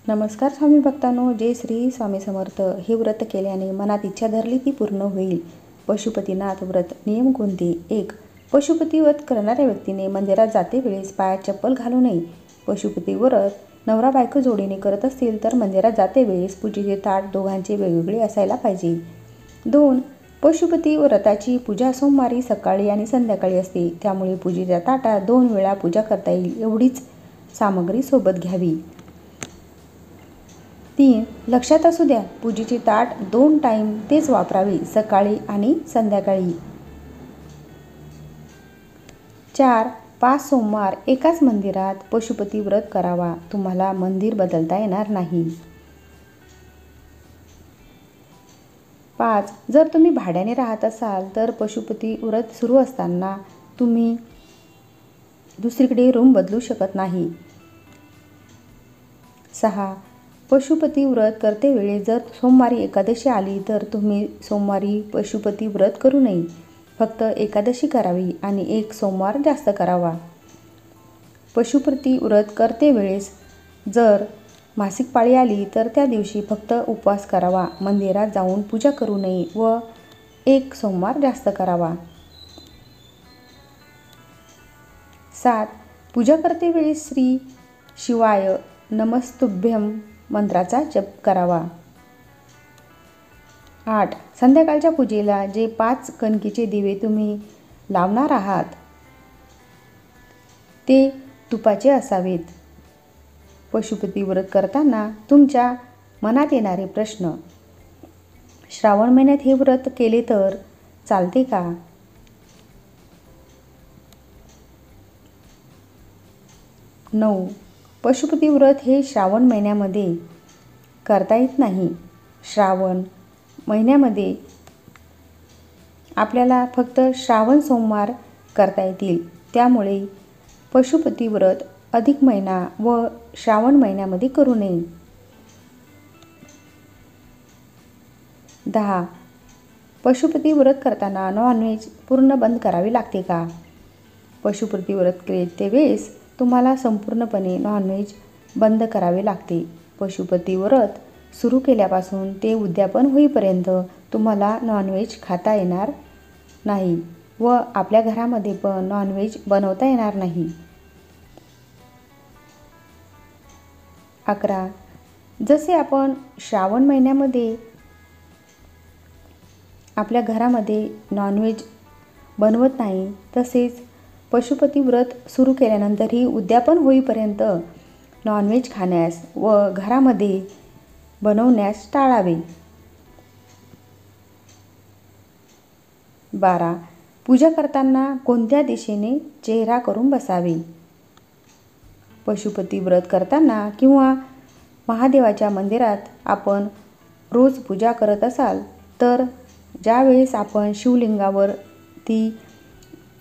नमस्कार स्वामी भक्तांनो, जय श्री स्वामी समर्थ. हे व्रत केल्याने मनात इच्छा धरली ती पूर्ण होईल. पशुपतीनाथ व्रत. नियम कोणते? 1. पशुपती व्रत करणाऱ्या व्यक्तीने मंदिरात जाते वेळेस पायात चप्पल घालू नये. पशुपती व्रत नवरा बायको जोडीने करत असतील तर मंदिरात जाते वेळेस पूजेचे ताट दोघांचे वेगवेगळे असायला पाहिजे. 2. पशुपती व्रताची पूजा सोमवारी सकाळी आणि संध्याकाळी असते, त्यामुळे पूजेच्या ताटात 2 वेळा पूजा करता येईल एवढीच सामग्री सोबत घ्यावी. 3. लक्षात असू द्या, पूजेचे ताट 2 टाईम तेच वापरावे, सकाळी आणि संध्याकाळी. 4. 5 सोमवार एकाच मंदिरात पशुपती व्रत करावा. तुम्हाला मंदिर बदलता येणार नाही. 5. जर तुम्ही भाड्याने राहत असाल तर पशुपती व्रत सुरू असताना तुम्ही दुसरीकडे रूम बदलू शकत नाही. 6. पशुपती व्रत करते वेळी जर सोमवारी एकादशी आली तर तुम्ही सोमवारी पशुपती व्रत करू नये. फक्त एकादशी करावी आणि 1 सोमवार जास्त करावा. पशुपती व्रत करते वेळेस जर मासिक पाळी आली तर त्या दिवशी फक्त उपवास करावा. मंदिरात जाऊन पूजा करू नये व 1 सोमवार जास्त करावा. 7. पूजा करते वेळी श्री शिवाय नमस्तुभ्यं मंत्राचा जप करावा. 8. संध्याकाळच्या पूजेला जे 5 कणकीचे दिवे तुम्ही लावणार आहात ते तुपाचे असावेत. पशुपती व्रत करताना तुमच्या मनात येणारे प्रश्न. श्रावण महिन्यात हे व्रत केले तर चालते का? 9. पशुपती व्रत हे श्रावण महिन्यामध्ये करता येत नाही. श्रावण महिन्यामध्ये आपल्याला फक्त श्रावण सोमवार करता येतील, त्यामुळे पशुपती व्रत अधिक महिना व श्रावण महिन्यामध्ये करू नये. 10. पशुपती व्रत करताना नॉनव्हेज पूर्ण बंद करावे लागते का? पशुपती व्रत करते वेळेस तुम्हाला संपूर्णपणे नॉनव्हेज बंद करावे लागते. पशुपती व्रत सुरू केल्यापासून ते उद्यापन होईपर्यंत तुम्हाला नॉनव्हेज खाता येणार नाही व आपल्या घरामध्ये पण नॉनव्हेज बनवता येणार नाही. 11. जसे आपण श्रावण महिन्यामध्ये आपल्या घरामध्ये नॉनव्हेज बनवत नाही, तसेच पशुपती व्रत सुरू केल्यानंतरही उद्यापन होईपर्यंत नॉनव्हेज खाण्यास व घरामध्ये बनवण्यास टाळावे. 12. पूजा करताना कोणत्या दिशेने चेहरा करून बसावे? पशुपती व्रत करताना किंवा महादेवाच्या मंदिरात आपण रोज पूजा करत असाल तर ज्यावेळेस आपण शिवलिंगावर ती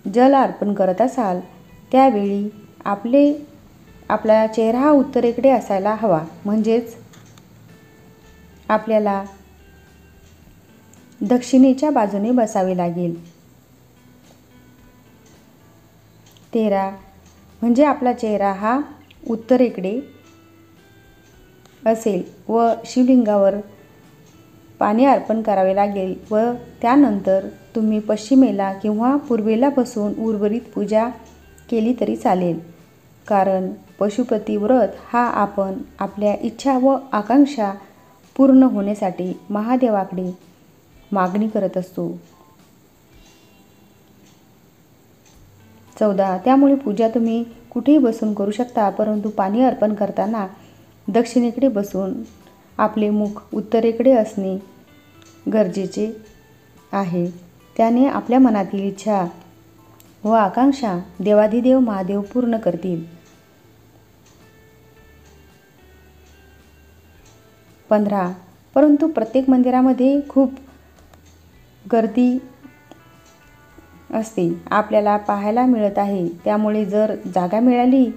जल अर्पण करत असाल त्यावेळी आपला चेहरा हा उत्तरेकडे असायला हवा. म्हणजेच आपल्याला दक्षिणेच्या बाजूने बसावे लागेल. 13. म्हणजे आपला चेहरा हा उत्तरेकडे असेल व शिवलिंगावर पाणी अर्पण करावे लागेल व त्यानंतर तुम्ही पश्चिमेला किंवा पूर्वेला बसून उर्वरित पूजा केली तरी चालेल. कारण पशुपती व्रत हा आपण आपल्या इच्छा व आकांक्षा पूर्ण होण्यासाठी महादेवाकडे मागणी करत असतो. 14. त्यामुळे पूजा तुम्ही कुठेही बसून करू शकता, परंतु पाणी अर्पण करताना दक्षिणेकडे बसून आपले मुख उत्तरेकडे असणे गरजेचे आहे. त्याने आपल्या मनातील इच्छा व आकांक्षा देवाधिदेव महादेव पूर्ण करतील. 15. परंतु प्रत्येक मंदिरामध्ये खूप गर्दी असते, आपल्याला पाहायला मिळत आहे. त्यामुळे जर जागा मिळाली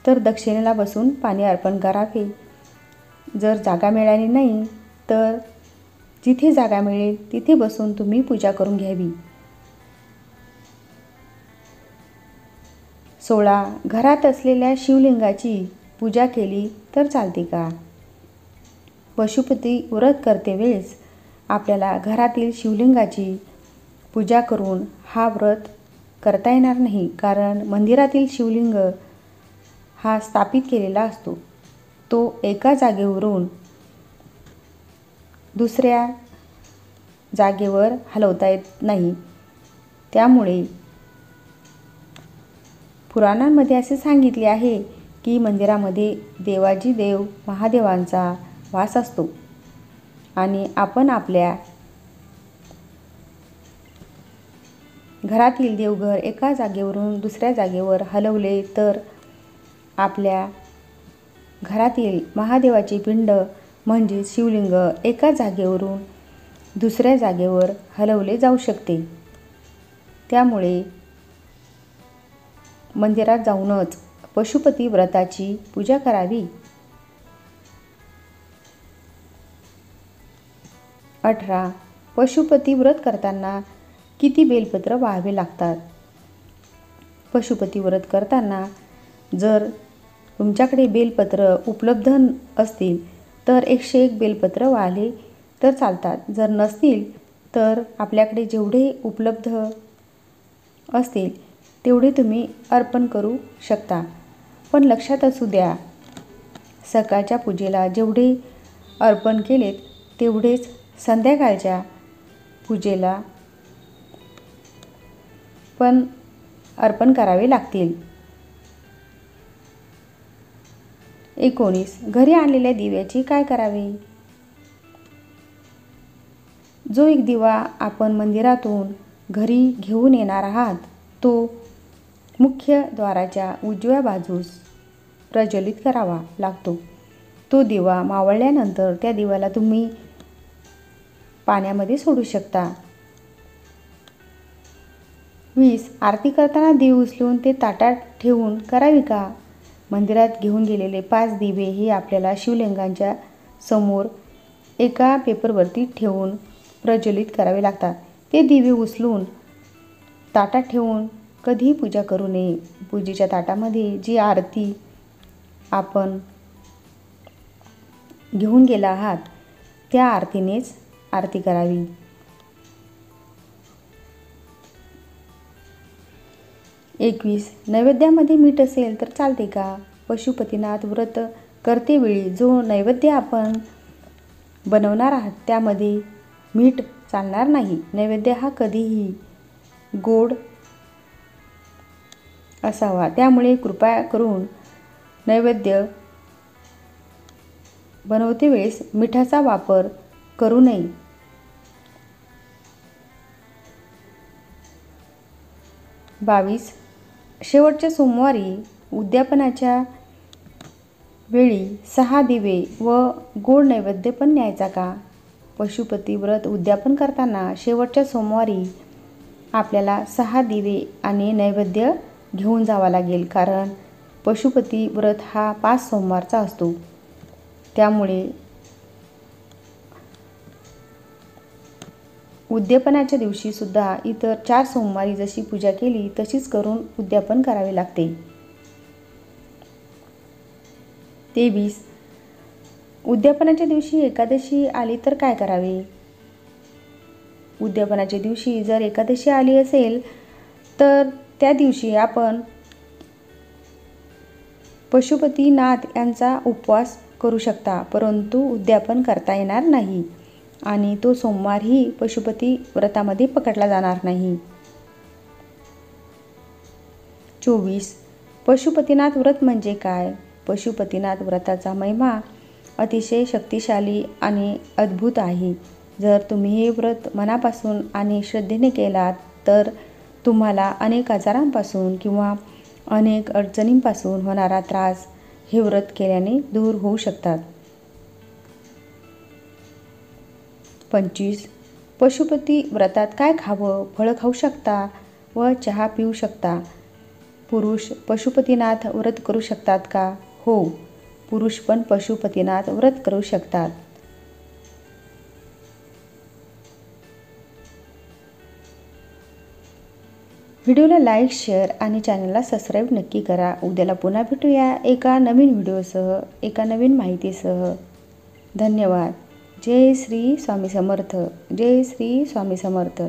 तर दक्षिणेला बसून पाणी अर्पण करावे. जर जागा मिळाली नाही तर जिथे जागा मिळेल तिथे बसून तुम्ही पूजा करून घ्यावी. 16. घरात असलेल्या शिवलिंगाची पूजा केली तर चालते का? पशुपती व्रत करते वेळेस आपल्याला घरातील शिवलिंगाची पूजा करून हा व्रत करता येणार नाही, कारण मंदिरातील शिवलिंग हा स्थापित केलेला असतो. तो एका जागेवरून दुसऱ्या जागेवर हलवता येत नाही. त्यामुळे पुराणांमध्ये असे सांगितले आहे की मंदिरामध्ये देवाजी देव महादेवांचा वास असतो आणि आपण आपल्या घरातील देवघर एका जागेवरून दुसऱ्या जागेवर हलवले तर आपल्या घरातील महादेवाचे पिंड म्हणजे शिवलिंग एका जागेवरून दुसऱ्या जागेवर हलवले जाऊ शकते. त्यामुळे मंदिरात जाऊनच पशुपती व्रताची पूजा करावी. 18. पशुपती व्रत करताना किती बेलपत्र वाहावे लागतात? पशुपती व्रत करताना जर तुमच्याकडे बेलपत्र उपलब्ध असतील तर 101 बेलपत्र वाहले तर चालतात. जर नसतील तर आपल्याकडे जेवढे उपलब्ध असतील तेवढे तुम्ही अर्पण करू शकता. पण लक्षात असू द्या, सकाळच्या पूजेला जेवढे अर्पण केलेत तेवढेच संध्याकाळच्या पूजेला पण अर्पण करावे लागतील. 19. घरी आणलेल्या दिव्याचे काय करावे? जो एक दिवा आपण मंदिरातून घरी घेऊन येणार आहात तो मुख्य द्वाराच्या उजव्या बाजूस प्रज्वलित करावा लागतो. तो दिवा मावळल्यानंतर त्या दिव्याला तुम्ही पाण्यामध्ये सोडू शकता. 20. आरती करताना दिवे उचलून ते ताटात ठेवून करावी का? मंदिरात घेऊन गेलेले 5 दिवे हे आपल्याला शिवलिंगाच्या समोर एका पेपरवरती ठेवून प्रज्वलित करावे लागतात. ते दिवे उचलून ताटात ठेवून कधीही पूजा करू नये. पूजेच्या ताटामध्ये जी आरती आपण घेऊन गेला आहात त्या आरतीनेच आरती करावी. 21. नैवेद्यामध्ये मीठ असेल तर चालते का? पशुपतीनाथ व्रत करतेवेळी जो नैवेद्य आपण बनवणार आहात त्यामध्ये मीठ चालणार नाही. नैवेद्य हा कधीही गोड असावा. त्यामुळे कृपया करून नैवेद्य बनवते वेळेस मिठाचा वापर करू नये. 22. शेवटच्या सोमवारी उद्यापनाच्या वेळी 6 दिवे व गोड नैवेद्य पण न्यायचा का? पशुपती व्रत उद्यापन करताना शेवटच्या सोमवारी आपल्याला 6 दिवे आणि नैवेद्य घेऊन जावा लागेल, कारण पशुपती व्रत हा 5 सोमवारचा असतो. त्यामुळे उद्यापनाच्या दिवशी सुद्धा इतर 4 सोमवारी जशी पूजा केली तशीच करून उद्यापन करावे लागते. 23. उद्यापनाच्या दिवशी एकादशी आली तर काय करावे? उद्यापनाच्या दिवशी जर एकादशी आली असेल तर त्या दिवशी आपण पशुपतीनाथ यांचा उपवास करू शकता, परंतु उद्यापन करता येणार नाही आणि तो सोमवारही पशुपती व्रतामध्ये पकडला जाणार नाही. 24. पशुपतीनाथ व्रत म्हणजे काय? पशुपतीनाथ व्रताचा महिमा अतिशय शक्तिशाली आणि अद्भुत आहे. जर तुम्ही हे व्रत मनापासून आणि श्रद्धेने केलात तर तुम्हाला अनेक आजारांपासून किंवा अनेक अडचणींपासून होणारा त्रास हे व्रत केल्याने दूर होऊ शकतात. 25. पशुपती व्रतात काय खावं? फळं खाऊ शकता व चहा पिऊ शकता. पुरुष पशुपतीनाथ व्रत करू शकतात का? हो, पुरुष पण पशुपतीनाथ व्रत करू शकतात. व्हिडिओला लाईक, शेअर आणि चॅनलला सबस्क्राईब नक्की करा. उद्याला पुन्हा भेटूया एका नवीन व्हिडिओसह, एका नवीन माहितीसह. धन्यवाद. जय श्री स्वामी समर्थ. जय श्री स्वामी समर्थ.